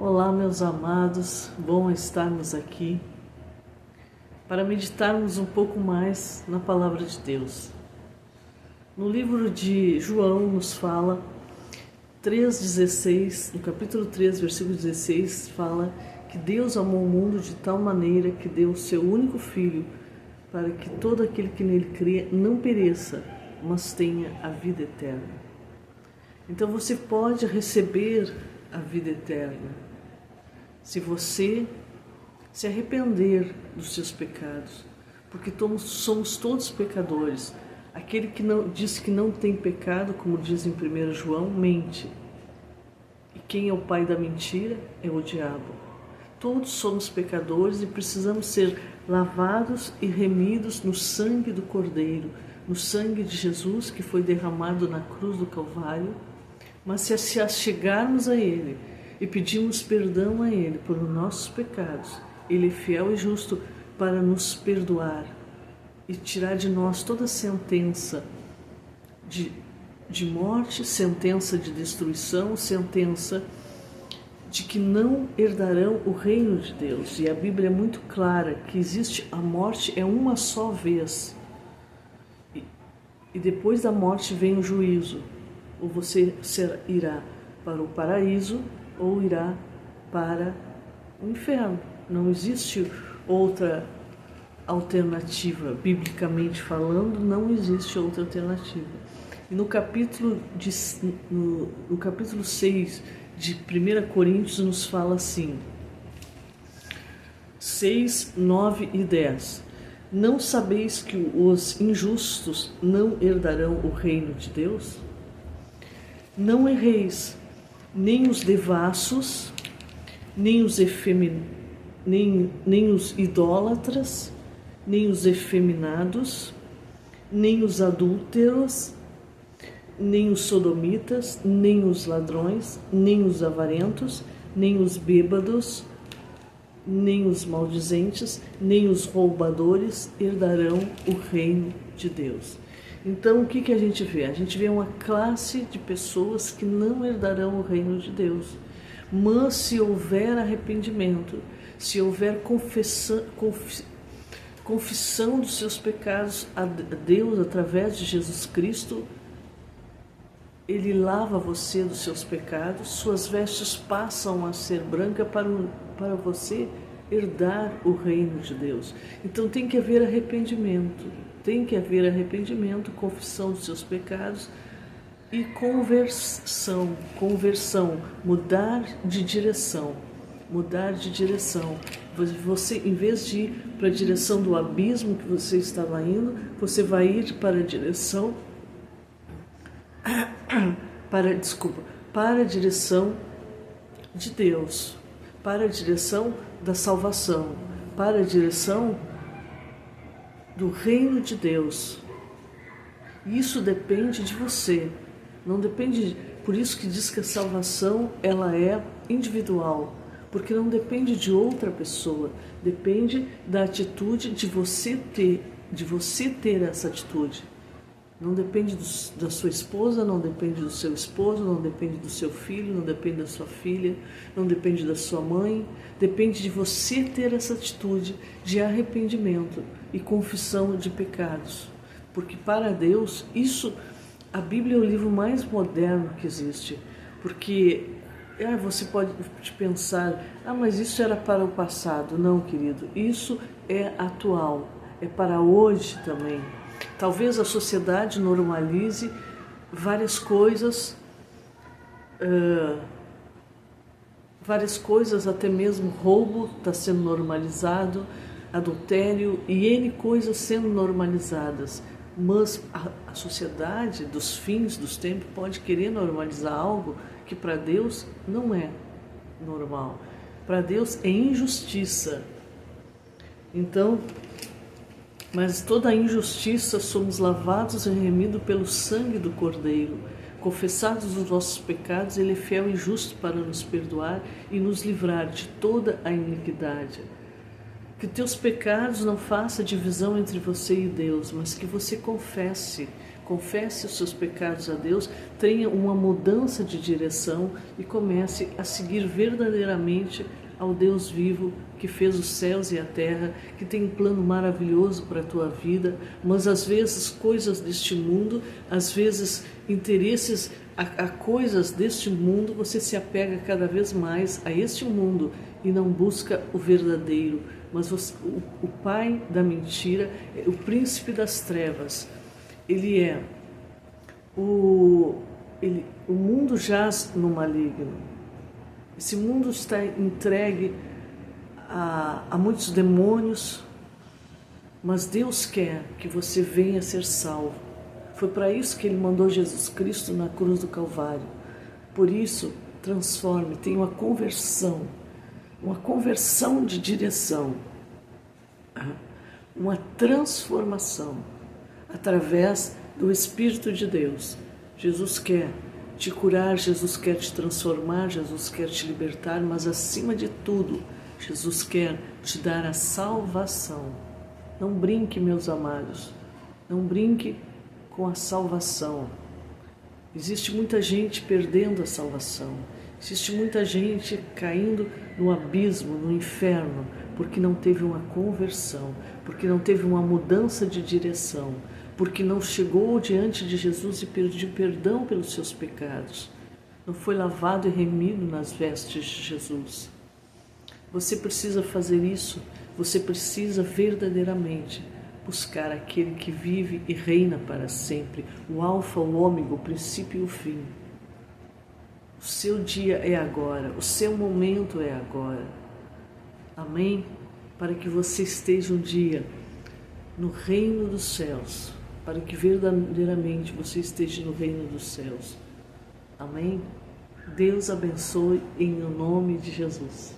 Olá, meus amados, bom estarmos aqui para meditarmos um pouco mais na Palavra de Deus. No livro de João nos fala 3,16, no capítulo 3, versículo 16, fala que Deus amou o mundo de tal maneira que deu o seu único Filho para que todo aquele que nele crê não pereça, mas tenha a vida eterna. Então você pode receber a vida eterna se você se arrepender dos seus pecados, porque somos todos pecadores. Aquele que não diz que não tem pecado, como diz em 1 João, mente. E quem é o pai da mentira é o diabo. Todos somos pecadores e precisamos ser lavados e remidos no sangue do Cordeiro, no sangue de Jesus que foi derramado na cruz do Calvário. Mas se chegarmos a Ele e pedirmos perdão a Ele por nossos pecados, Ele é fiel e justo para nos perdoar e tirar de nós toda sentença de morte, sentença de destruição, sentença de que não herdarão o reino de Deus. E a Bíblia é muito clara que existe a morte é uma só vez. E depois da morte vem o juízo. Ou você irá para o paraíso ou irá para o inferno. Não existe outra alternativa, biblicamente falando, não existe outra alternativa. E no capítulo 6 de 1 Coríntios nos fala assim, 6, 9 e 10. Não sabeis que os injustos não herdarão o reino de Deus? Não erreis, nem os devassos, nem os idólatras, nem os efeminados, nem os adúlteros, nem os sodomitas, nem os ladrões, nem os avarentos, nem os bêbados, nem os maldizentes, nem os roubadores herdarão o reino de Deus. Então, o que a gente vê? A gente vê uma classe de pessoas que não herdarão o reino de Deus. Mas se houver arrependimento, se houver confissão dos seus pecados a Deus através de Jesus Cristo, Ele lava você dos seus pecados, suas vestes passam a ser brancas para você herdar o reino de Deus. Então tem que haver arrependimento. Tem que haver arrependimento, confissão dos seus pecados e conversão, mudar de direção. Você, em vez de ir para a direção do abismo que você estava indo, você vai ir para a direção, para a direção de Deus, para a direção da salvação, para a direção do reino de Deus. Isso depende de você, não depende. Por isso que diz que a salvação ela é individual, porque não depende de outra pessoa, depende da atitude de você ter essa atitude. Não depende da sua esposa, não depende do seu esposo, não depende do seu filho, não depende da sua filha, não depende da sua mãe. Depende de você ter essa atitude de arrependimento e confissão de pecados. Porque para Deus, a Bíblia é o livro mais moderno que existe. Porque você pode pensar, mas isso era para o passado. Não, querido, isso é atual, é para hoje também. Talvez a sociedade normalize várias coisas, até mesmo roubo está sendo normalizado, adultério e N coisas sendo normalizadas. Mas a sociedade dos fins dos tempos pode querer normalizar algo que para Deus não é normal. Para Deus é injustiça. Então, mas toda a injustiça somos lavados e remidos pelo sangue do Cordeiro. Confessados os nossos pecados, Ele é fiel e justo para nos perdoar e nos livrar de toda a iniquidade. Que teus pecados não façam divisão entre você e Deus, mas que você confesse. confesse os seus pecados a Deus, tenha uma mudança de direção e comece a seguir verdadeiramente ao Deus vivo que fez os céus e a terra, que tem um plano maravilhoso para a tua vida, mas às vezes coisas deste mundo, às vezes interesses a coisas deste mundo, você se apega cada vez mais a este mundo e não busca o verdadeiro. Mas você, o pai da mentira, o príncipe das trevas, o mundo jaz no maligno. Esse mundo está entregue a muitos demônios, mas Deus quer que você venha a ser salvo. Foi para isso que Ele mandou Jesus Cristo na cruz do Calvário. Por isso, transforme, tenha uma conversão de direção, uma transformação através do Espírito de Deus. Jesus quer te curar, Jesus quer te transformar, Jesus quer te libertar, mas acima de tudo, Jesus quer te dar a salvação. Não brinque, meus amados, não brinque com a salvação. Existe muita gente perdendo a salvação, existe muita gente caindo no abismo, no inferno, porque não teve uma conversão, porque não teve uma mudança de direção, porque não chegou diante de Jesus e pediu perdão pelos seus pecados, não foi lavado e remido nas vestes de Jesus. Você precisa fazer isso, você precisa verdadeiramente buscar aquele que vive e reina para sempre, o alfa, o ômega, o princípio e o fim. O seu dia é agora, o seu momento é agora. Amém? Para que você esteja um dia no reino dos céus, para que verdadeiramente você esteja no reino dos céus. Amém? Deus abençoe em nome de Jesus.